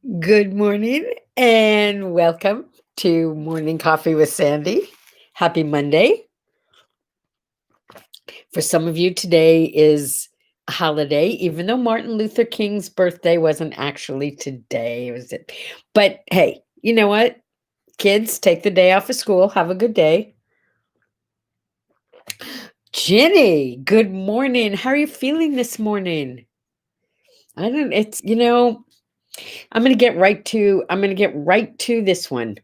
Good morning and welcome to Morning Coffee with Sandy. Happy Monday. For some of you, today is a holiday, even though Martin Luther King's birthday wasn't actually today, was it? But hey, you know what? Kids, take the day off of school. Have a good day. Jenny, good morning. How are you feeling this morning? I don't, it's, I'm going to get right to this one.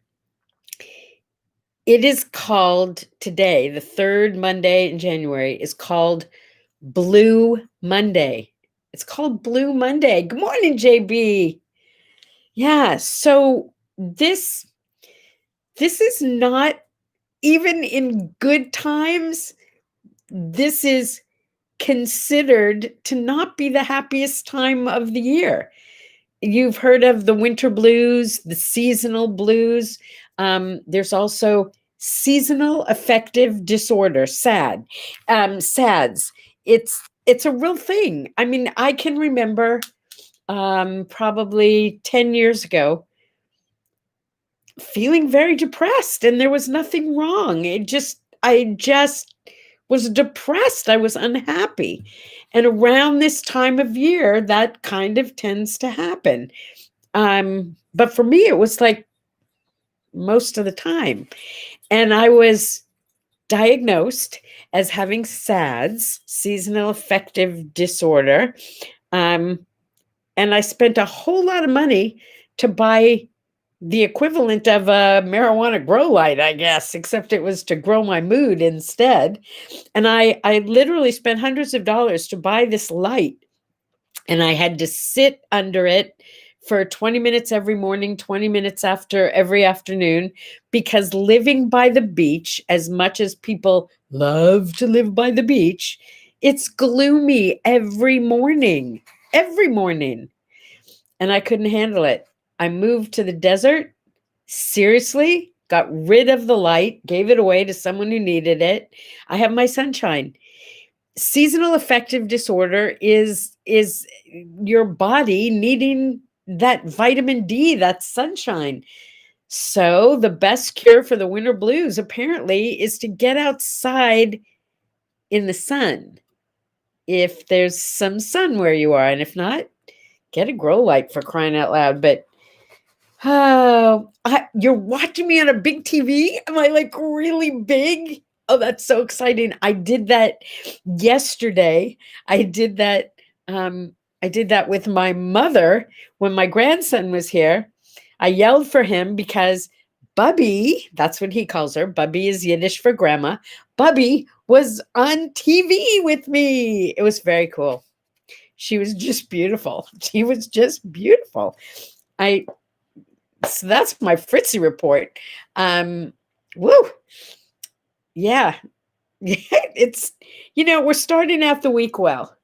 It is called today, the third Monday in January, is called Blue Monday. It's called Blue Monday. Good morning, JB. Yeah, so this is not even in good times. This is considered to not be the happiest time of the year. You've heard of the winter blues, the seasonal blues. There's also seasonal affective disorder, SAD. SADS. It's a real thing. I mean, I can remember probably 10 years ago feeling very depressed, and there was nothing wrong. I just was depressed. I was unhappy. And around this time of year, that kind of tends to happen. But for me, it was like most of the time. And I was diagnosed as having SADS, seasonal affective disorder. And I spent a whole lot of money to buy the equivalent of a marijuana grow light, I guess, except it was to grow my mood instead. And I literally spent hundreds of dollars to buy this light, and I had to sit under it for 20 minutes every morning, 20 minutes after every afternoon, because living by the beach, as much as people love to live by the beach, it's gloomy every morning. And I couldn't handle it. I moved to the desert, seriously, got rid of the light, gave it away to someone who needed it. I have my sunshine. Seasonal affective disorder is your body needing that vitamin D, that sunshine. So the best cure for the winter blues apparently is to get outside in the sun, if there's some sun where you are, and if not, get a grow light, for crying out loud. But you're watching me on a big TV? Am I like really big? Oh, that's so exciting. I did that yesterday. I did that. I did that with my mother when my grandson was here. I yelled for him because Bubby, that's what he calls her. Bubby is Yiddish for grandma. Bubby was on TV with me. It was very cool. She was just beautiful. She was just beautiful. I So that's my Fritzy report. Woo. Yeah. It's, we're starting out the week well.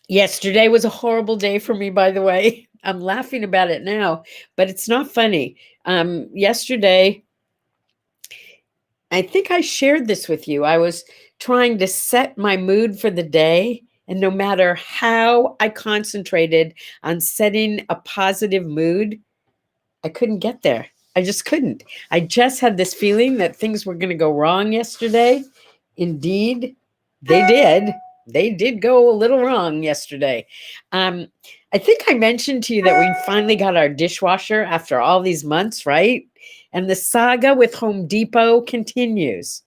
Yesterday was a horrible day for me, by the way. I'm laughing about it now, but it's not funny. Yesterday, I think I shared this with you. I was trying to set my mood for the day, and no matter how I concentrated on setting a positive mood, I couldn't get there. I just couldn't. I just had this feeling that things were going to go wrong yesterday. Indeed, they did. They did go a little wrong yesterday. Um, I think I mentioned to you that we finally got our dishwasher after all these months, right? And the saga with Home Depot continues.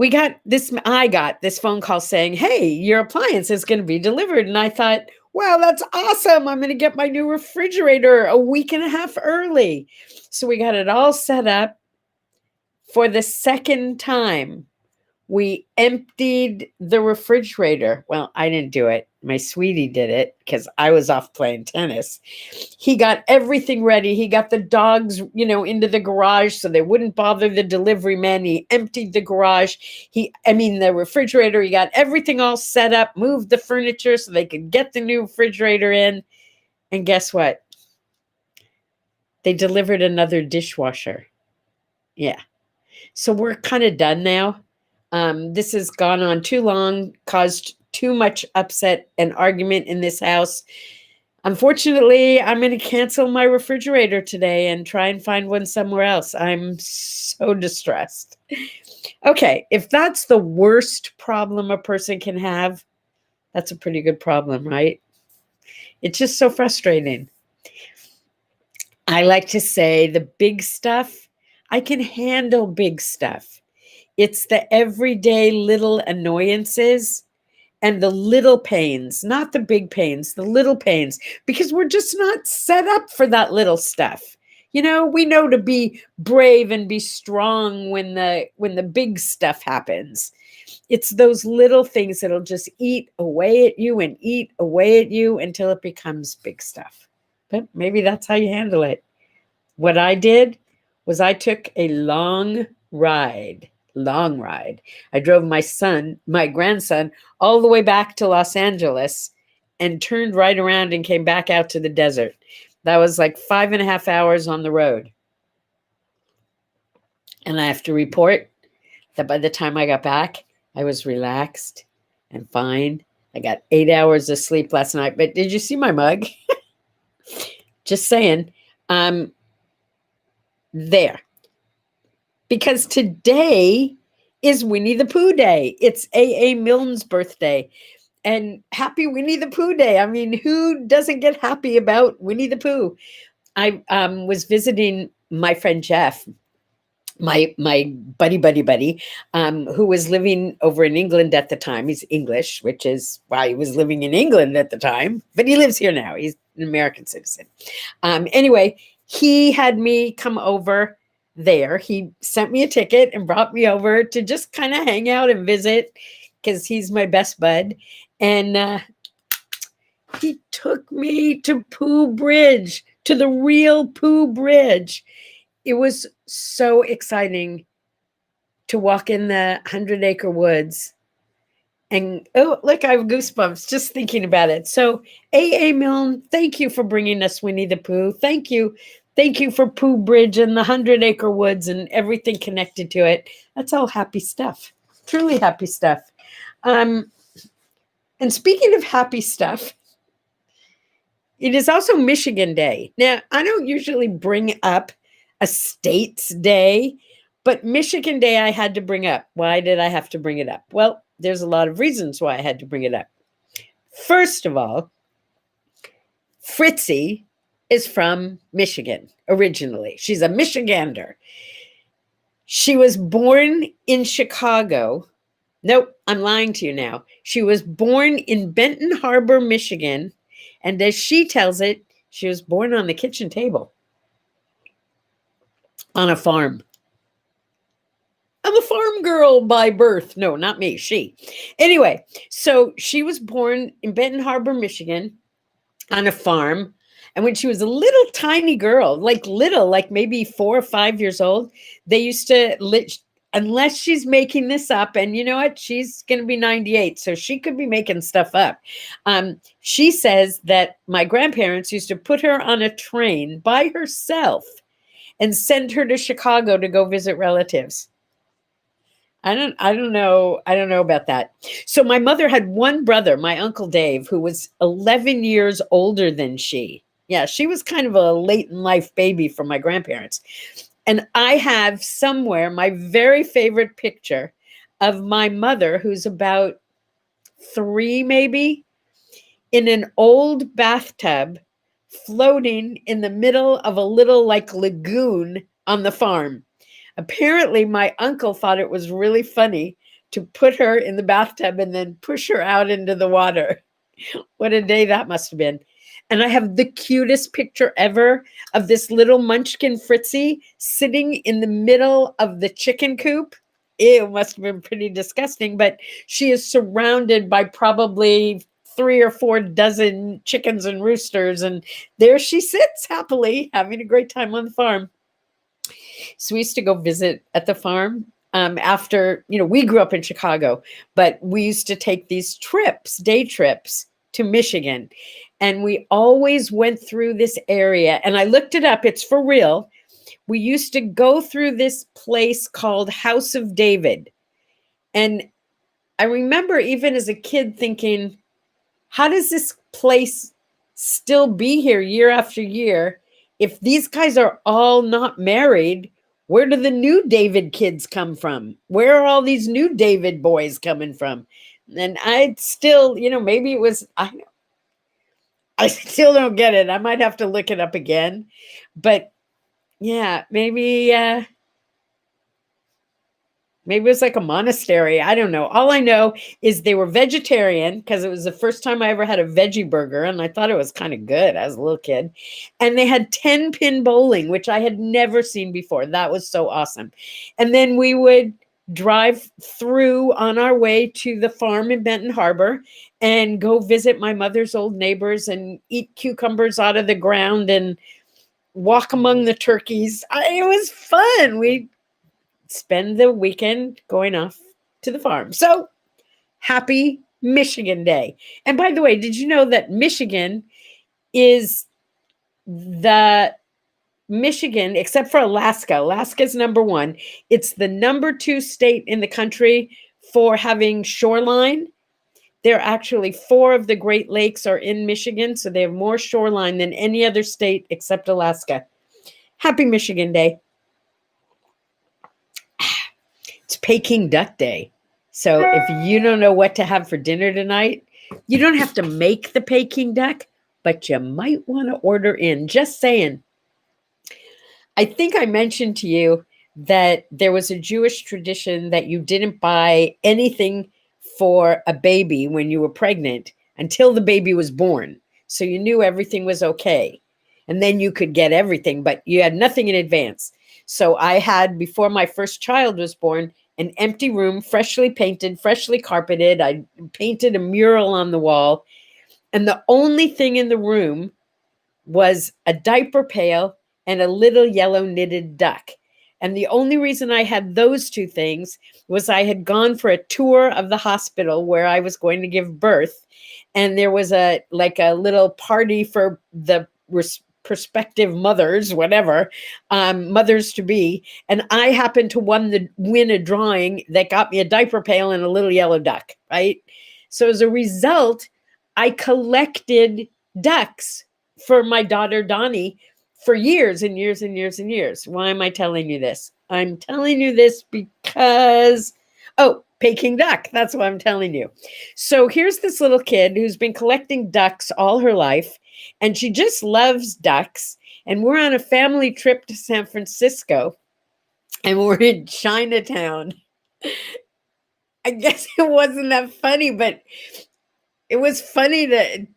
I got this phone call saying, hey, your appliance is going to be delivered. And I thought, wow, that's awesome. I'm going to get my new refrigerator a week and a half early. So we got it all set up. For the second time, we emptied the refrigerator. Well, I didn't do it. My sweetie did it because I was off playing tennis. He got everything ready. He got the dogs, into the garage so they wouldn't bother the delivery man. He emptied the garage. The refrigerator. He got everything all set up, moved the furniture so they could get the new refrigerator in. And guess what? They delivered another dishwasher. Yeah. So we're kind of done now. This has gone on too long, caused too much upset and argument in this house. Unfortunately, I'm going to cancel my refrigerator today and try and find one somewhere else. I'm so distressed. Okay, if that's the worst problem a person can have, that's a pretty good problem, right? It's just so frustrating. I like to say the big stuff, I can handle big stuff. It's the everyday little annoyances and the little pains, not the big pains, the little pains, because we're just not set up for that little stuff. You know, we know to be brave and be strong when the big stuff happens. It's those little things that'll just eat away at you and eat away at you until it becomes big stuff. But maybe that's how you handle it. What I did was I took a long ride. Long ride. I drove my grandson, all the way back to Los Angeles and turned right around and came back out to the desert. That was like 5.5 hours on the road. And I have to report that by the time I got back, I was relaxed and fine. I got 8 hours of sleep last night. But did you see my mug? Just saying. There. Because today is Winnie the Pooh Day. It's A.A. Milne's birthday. And happy Winnie the Pooh Day. I mean, who doesn't get happy about Winnie the Pooh? I was visiting my friend Jeff, my buddy, who was living over in England at the time. He's English, which is why he was living in England at the time. But he lives here now. He's an American citizen. Anyway, he had me come over there. He sent me a ticket and brought me over to just kind of hang out and visit because he's my best bud. And he took me to Pooh Bridge, to the real Pooh Bridge. It was so exciting to walk in the 100-acre woods. And oh, look, I have goosebumps just thinking about it. So A.A. Milne, thank you for bringing us Winnie the Pooh. Thank you. Thank you for Pooh Bridge and the 100-acre woods and everything connected to it. That's all happy stuff. Truly happy stuff. And speaking of happy stuff, it is also Michigan Day. Now, I don't usually bring up a state's day, but Michigan Day I had to bring up. Why did I have to bring it up? Well, there's a lot of reasons why I had to bring it up. First of all, Fritzy is from Michigan originally. She's a Michigander. She was born in Chicago. Nope, I'm lying to you now. She was born in Benton Harbor, Michigan. And as she tells it, she was born on the kitchen table on a farm. I'm a farm girl by birth. No, not me, she. Anyway, so she was born in Benton Harbor, Michigan on a farm. And when she was a little tiny girl, like maybe 4 or 5 years old, they used to, unless she's making this up, and you know what? She's going to be 98, so she could be making stuff up. She says that my grandparents used to put her on a train by herself and send her to Chicago to go visit relatives. I don't know about that. So my mother had one brother, my Uncle Dave, who was 11 years older than she. Yeah, she was kind of a late in life baby from my grandparents. And I have somewhere my very favorite picture of my mother, who's about 3 maybe, in an old bathtub floating in the middle of a little like lagoon on the farm. Apparently, my uncle thought it was really funny to put her in the bathtub and then push her out into the water. What a day that must have been. And I have the cutest picture ever of this little munchkin Fritzy sitting in the middle of the chicken coop. It must have been pretty disgusting, but she is surrounded by probably 3 or 4 dozen chickens and roosters. And there she sits happily having a great time on the farm. So we used to go visit at the farm after, we grew up in Chicago, but we used to take these trips, day trips to Michigan. And we always went through this area. And I looked it up. It's for real. We used to go through this place called House of David. And I remember even as a kid thinking, how does this place still be here year after year. If these guys are all not married, where do the new David kids come from? Where are all these new David boys coming from? And I still, maybe it was, I still don't get it. I might have to look it up again. But yeah, maybe maybe it was like a monastery. I don't know. All I know is they were vegetarian because it was the first time I ever had a veggie burger, and I thought it was kind of good as a little kid. And they had 10-pin bowling, which I had never seen before. That was so awesome. And then we would drive through on our way to the farm in Benton Harbor and go visit my mother's old neighbors and eat cucumbers out of the ground and walk among the turkeys. It was fun. We spend the weekend going off to the farm. So happy Michigan Day. And by the way, did you know that Michigan, except for Alaska, Alaska's number one. It's the number 2 state in the country for having shoreline. There are actually 4 of the Great Lakes are in Michigan, so they have more shoreline than any other state except Alaska. Happy Michigan Day. It's Peking Duck Day. So if you don't know what to have for dinner tonight, you don't have to make the Peking duck, but you might want to order in. Just saying. I think I mentioned to you that there was a Jewish tradition that you didn't buy anything for a baby when you were pregnant until the baby was born. So you knew everything was okay. And then you could get everything, but you had nothing in advance. So I had, before my first child was born, an empty room, freshly painted, freshly carpeted. I painted a mural on the wall. And the only thing in the room was a diaper pail and a little yellow knitted duck. And the only reason I had those 2 things was I had gone for a tour of the hospital where I was going to give birth. And there was a little party for the prospective mothers, whatever, mothers to be. And I happened to win a drawing that got me a diaper pail and a little yellow duck, right? So as a result, I collected ducks for my daughter, Donnie, for years and years and years and years. Why am I telling you this? I'm telling you this because, Peking duck. That's what I'm telling you. So here's this little kid who's been collecting ducks all her life, and she just loves ducks. And we're on a family trip to San Francisco, and we're in Chinatown. I guess it wasn't that funny, but it was funny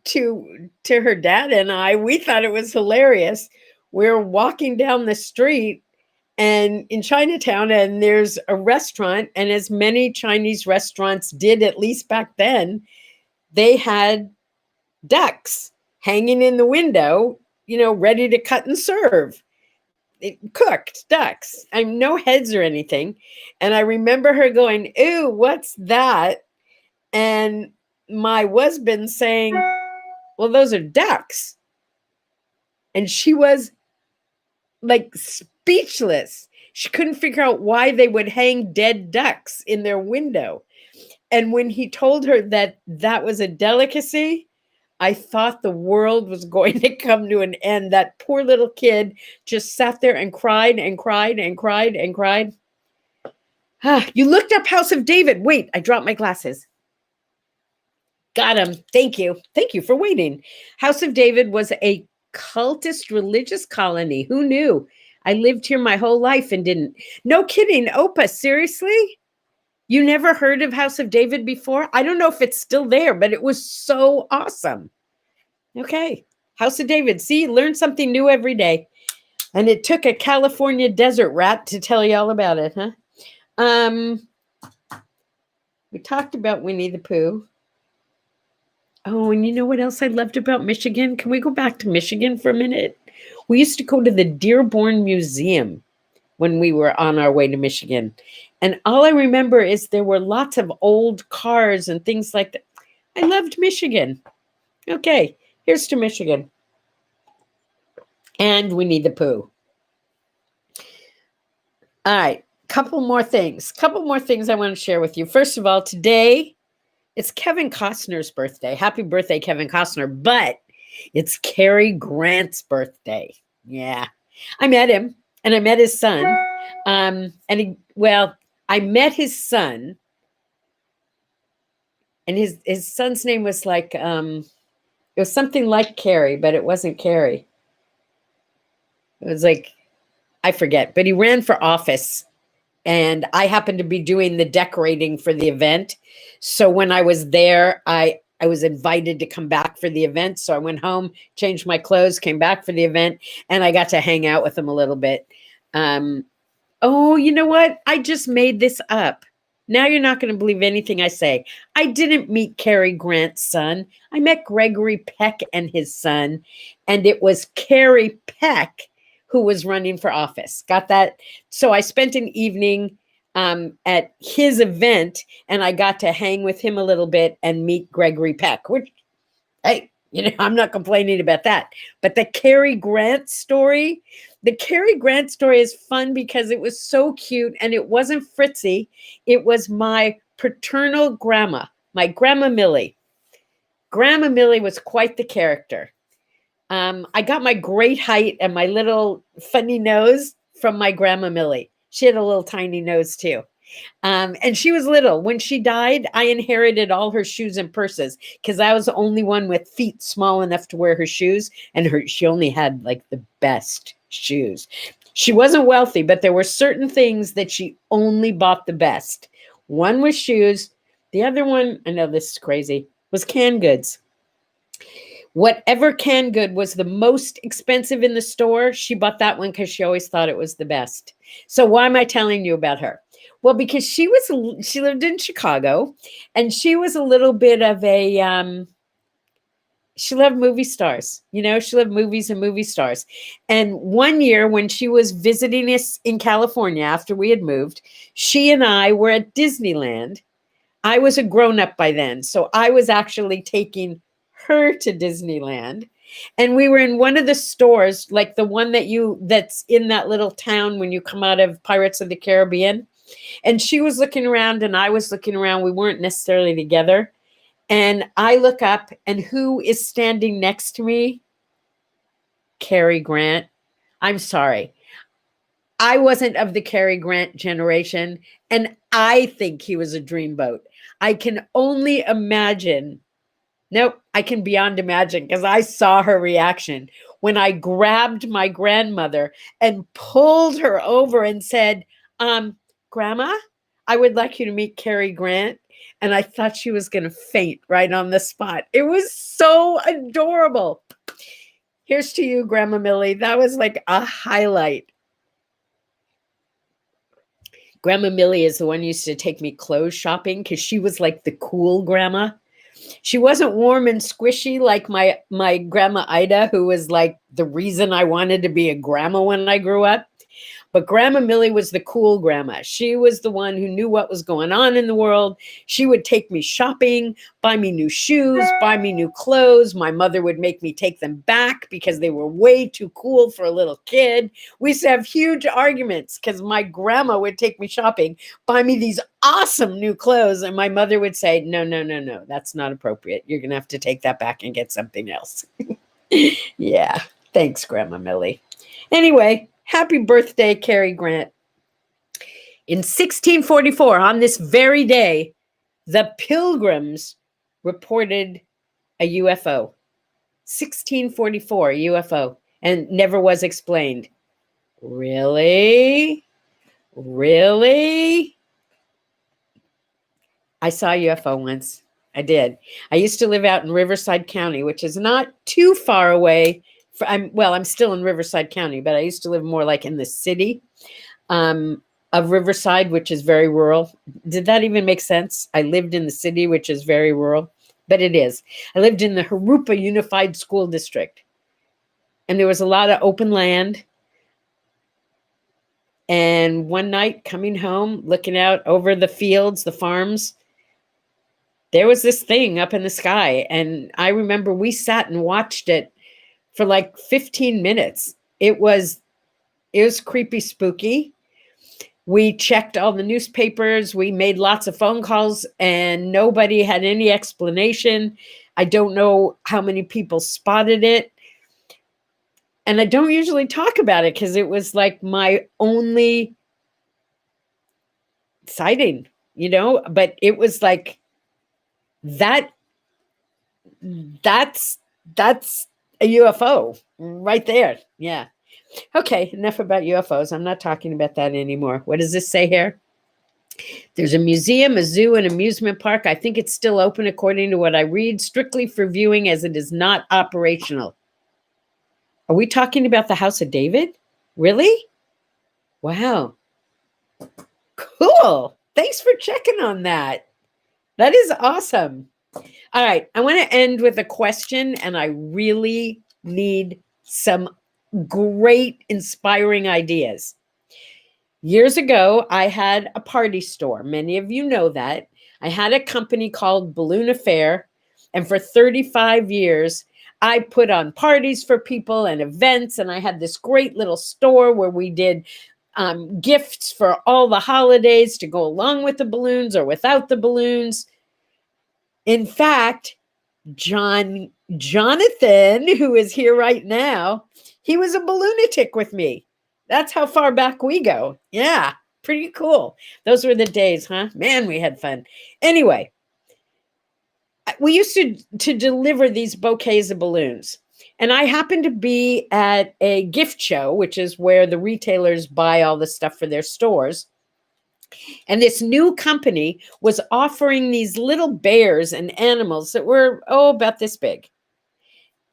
to her dad and I. We thought it was hilarious. We're walking down the street and in Chinatown, and there's a restaurant, and as many Chinese restaurants did, at least back then, they had ducks hanging in the window, ready to cut and serve. Cooked ducks. I'm no heads or anything. And I remember her going, "Ew, what's that?" And my husband saying, "Well, those are ducks." And she was like speechless. She couldn't figure out why they would hang dead ducks in their window. And when he told her that that was a delicacy, I thought the world was going to come to an end. That poor little kid just sat there and cried and cried and cried and cried. You looked up House of David. Wait, I dropped my glasses. Got him. Thank you. Thank you for waiting. House of David was a cultist religious colony. Who knew? I lived here my whole life and didn't. No kidding. Opa, seriously? You never heard of House of David before? I don't know if it's still there, but it was so awesome. Okay. House of David. See, learn something new every day. And it took a California desert rat to tell you all about it, huh? We talked about Winnie the Pooh. Oh, and you know what else I loved about Michigan? Can we go back to Michigan for a minute? We used to go to the Dearborn Museum when we were on our way to Michigan. And all I remember is there were lots of old cars and things like that. I loved Michigan. Okay, here's to Michigan. And Winnie the Pooh. All right, couple more things I want to share with you. First of all, today, it's Kevin Costner's birthday. Happy birthday, Kevin Costner. But It's Cary Grant's birthday. Yeah. I met him and I met his son. I met his son, and his son's name was like it was something like Cary, but it wasn't Cary. It was like, I forget, but he ran for office, and I happened to be doing the decorating for the event. So when I was there, I was invited to come back for the event. So I went home, changed my clothes, came back for the event, and I got to hang out with him a little bit. Oh, you know what? I just made this up. Now you're not going to believe anything I say. I didn't meet Cary Grant's son. I met Gregory Peck and his son, and it was Cary Peck who was running for office. Got that? So I spent an evening at his event, and I got to hang with him a little bit and meet Gregory Peck, which, hey, I'm not complaining about that. But the Cary Grant story is fun because it was so cute, and it wasn't Fritzy. It was my paternal grandma, my Grandma Millie. Grandma Millie was quite the character. I got my great height and my little funny nose from my Grandma Millie. She had a little tiny nose too. And she was little. When she died, I inherited all her shoes and purses because I was the only one with feet small enough to wear her shoes. And she only had like the best shoes. She wasn't wealthy, but there were certain things that she only bought the best. One was shoes. The other one, I know this is crazy, was canned goods. Whatever canned good was the most expensive in the store, she bought that one because she always thought it was the best. So why am I telling you about her? Well, because she lived in Chicago, and she was a little bit of a, she loved movie stars. She loved movies and movie stars. And one year when she was visiting us in California after we had moved, she and I were at Disneyland. I was a grown-up by then, so I was actually taking her to Disneyland, and we were in one of the stores, like the one that's in that little town when you come out of Pirates of the Caribbean. And she was looking around and I was looking around. We weren't necessarily together. And I look up, and who is standing next to me? Cary Grant. I'm sorry. I wasn't of the Cary Grant generation, and I think he was a dreamboat. I can only imagine. Nope, I can beyond imagine because I saw her reaction when I grabbed my grandmother and pulled her over and said, Grandma, I would like you to meet Cary Grant. And I thought she was going to faint right on the spot. It was so adorable. Here's to you, Grandma Millie. That was like a highlight. Grandma Millie is the one who used to take me clothes shopping because she was like the cool grandma. She wasn't warm and squishy like my grandma Ida, who was like the reason I wanted to be a grandma when I grew up. But Grandma Millie was the cool grandma. She was the one who knew what was going on in the world. She would take me shopping, buy me new shoes, buy me new clothes. My mother would make me take them back because they were way too cool for a little kid. We used to have huge arguments because my grandma would take me shopping, buy me these awesome new clothes, and my mother would say, no, that's not appropriate. You're going to have to take that back and get something else. Yeah, thanks, Grandma Millie. Anyway, happy birthday, Cary Grant. In 1644, on this very day, the Pilgrims reported a UFO. 1644, UFO, and never was explained. Really? Really? I saw a UFO once. I did. I used to live out in Riverside County, which is not too far away. I'm still in Riverside County, but I used to live more like in the city of Riverside, which is very rural. Did that even make sense? I lived in the city, which is very rural, but it is. I lived in the Harupa Unified School District, and there was a lot of open land. And one night coming home, looking out over the fields, the farms, there was this thing up in the sky. And I remember we sat and watched it for like 15 minutes. It was creepy, spooky. We checked all the newspapers. We made lots of phone calls, and nobody had any explanation. I don't know how many people spotted it. And I don't usually talk about it because it was like my only sighting, but it was like that. That's that's a UFO right there. Yeah. Okay, enough about UFOs. I'm not talking about that anymore. What does this say here? There's a museum, a zoo, and amusement park. I think it's still open according to what I read, strictly for viewing as it is not operational. Are we talking about the House of David? Really? Wow. Cool. Thanks for checking on that. That is awesome. All right. I want to end with a question, and I really need some great, inspiring ideas. Years ago, I had a party store. Many of you know that. I had a company called Balloon Affair, and for 35 years, I put on parties for people and events, and I had this great little store where we did gifts for all the holidays to go along with the balloons or without the balloons. In fact, Jonathan, who is here right now, he was a balloonatic with me. That's how far back we go. Yeah, pretty cool. Those were the days, huh? Man, we had fun. Anyway, we used to deliver these bouquets of balloons. And I happened to be at a gift show, which is where the retailers buy all the stuff for their stores. And this new company was offering these little bears and animals that were, about this big.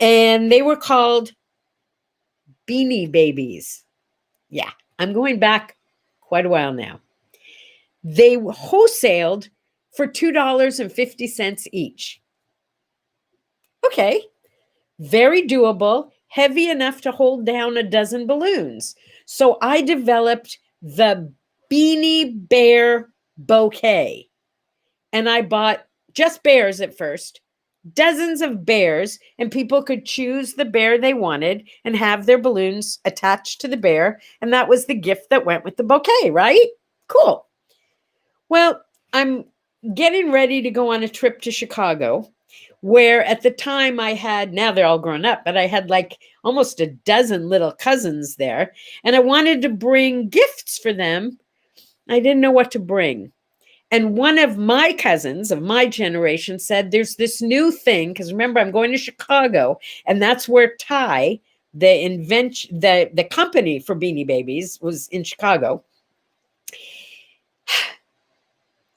And they were called Beanie Babies. Yeah, I'm going back quite a while now. They wholesaled for $2.50 each. Okay, very doable, heavy enough to hold down a dozen balloons. So I developed the Beanie Bear bouquet. And I bought just bears at first, dozens of bears, and people could choose the bear they wanted and have their balloons attached to the bear. And that was the gift that went with the bouquet, right? Cool. Well, I'm getting ready to go on a trip to Chicago, where at the time I had, now they're all grown up, but I had like almost a dozen little cousins there. And I wanted to bring gifts for them. I didn't know what to bring. And one of my cousins of my generation said, there's this new thing, because remember, I'm going to Chicago, and that's where Ty, the company for Beanie Babies, was in Chicago.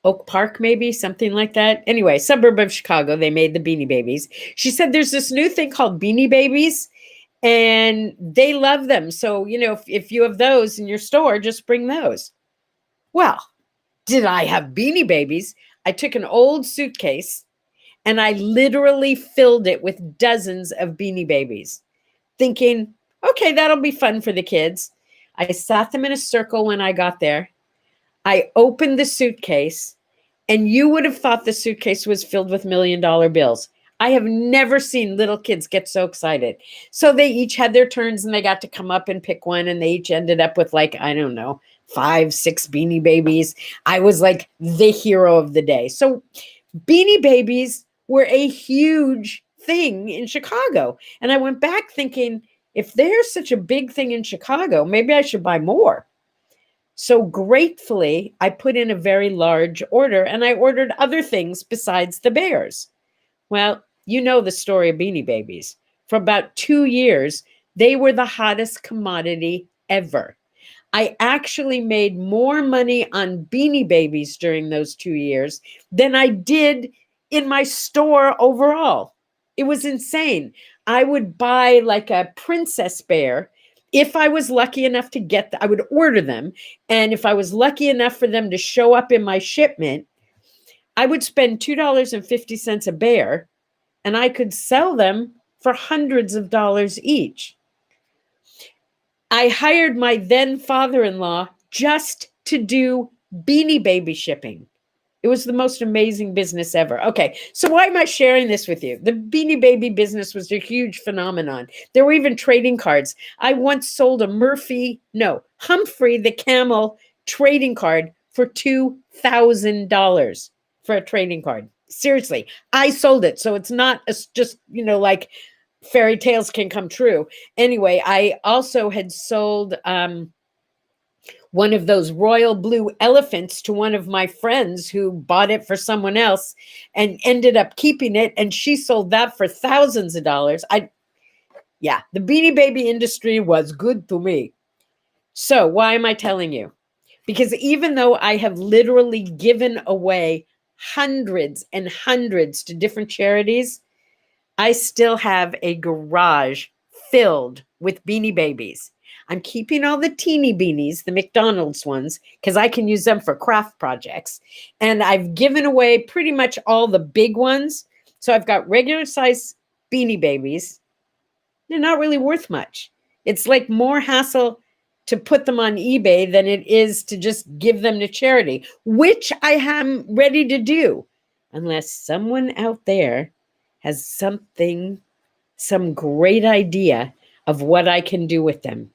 Oak Park, maybe, something like that. Anyway, suburb of Chicago, they made the Beanie Babies. She said, there's this new thing called Beanie Babies, and they love them. So, if you have those in your store, just bring those. Well, did I have Beanie Babies? I took an old suitcase and I literally filled it with dozens of Beanie Babies, thinking, okay, that'll be fun for the kids. I sat them in a circle when I got there. I opened the suitcase, and you would have thought the suitcase was filled with $1 million bills. I have never seen little kids get so excited. So they each had their turns, and they got to come up and pick one, and they each ended up with, like, I don't know, 5, 6 Beanie Babies. I was like the hero of the day. So Beanie Babies were a huge thing in Chicago. And I went back thinking, if there's such a big thing in Chicago, maybe I should buy more. So gratefully, I put in a very large order, and I ordered other things besides the bears. Well, you know the story of Beanie Babies. For about 2 years, they were the hottest commodity ever. I actually made more money on Beanie Babies during those 2 years than I did in my store overall. It was insane. I would buy like a princess bear. If I was lucky enough to get I would order them. And if I was lucky enough for them to show up in my shipment, I would spend $2.50 a bear, and I could sell them for hundreds of dollars each. I hired my then father-in-law just to do Beanie Baby shipping. It was the most amazing business ever. Okay, so why am I sharing this with you? The Beanie Baby business was a huge phenomenon. There were even trading cards. I once sold a Humphrey the camel trading card for $2,000 for a trading card. Seriously, I sold it. So it's not just, like fairy tales can come true. Anyway, I also had sold one of those royal blue elephants to one of my friends who bought it for someone else and ended up keeping it. And she sold that for thousands of dollars. Yeah, the Beanie Baby industry was good to me. So why am I telling you? Because even though I have literally given away hundreds and hundreds to different charities, I still have a garage filled with Beanie Babies. I'm keeping all the teeny beanies, the McDonald's ones, because I can use them for craft projects. And I've given away pretty much all the big ones. So I've got regular size Beanie Babies. They're not really worth much. It's like more hassle to put them on eBay than it is to just give them to charity, which I am ready to do, unless someone out there has some great idea of what I can do with them.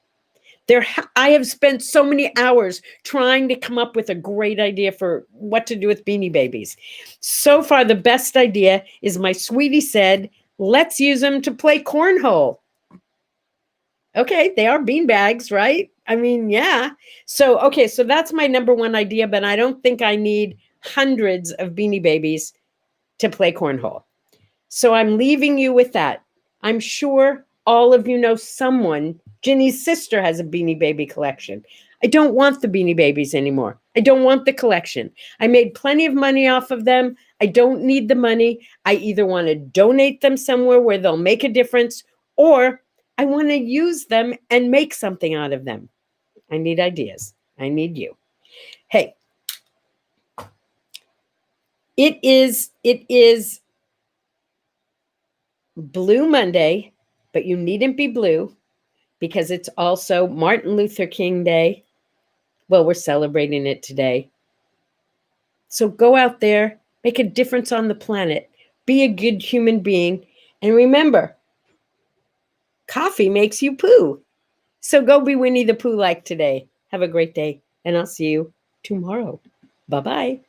I have spent so many hours trying to come up with a great idea for what to do with Beanie Babies. So far, the best idea is my sweetie said, let's use them to play cornhole. Okay, they are bean bags, right? I mean, yeah. So that's my number one idea, but I don't think I need hundreds of Beanie Babies to play cornhole. So I'm leaving you with that. I'm sure all of you know someone. Ginny's sister has a Beanie Baby collection. I don't want the Beanie Babies anymore. I don't want the collection. I made plenty of money off of them. I don't need the money. I either want to donate them somewhere where they'll make a difference, or I want to use them and make something out of them. I need ideas. I need you. Hey, it is Blue Monday, but you needn't be blue because it's also Martin Luther King Day. Well, we're celebrating it today. So go out there, make a difference on the planet, be a good human being, and remember, coffee makes you poo. So go be Winnie the Pooh like today. Have a great day, and I'll see you tomorrow. Bye-bye.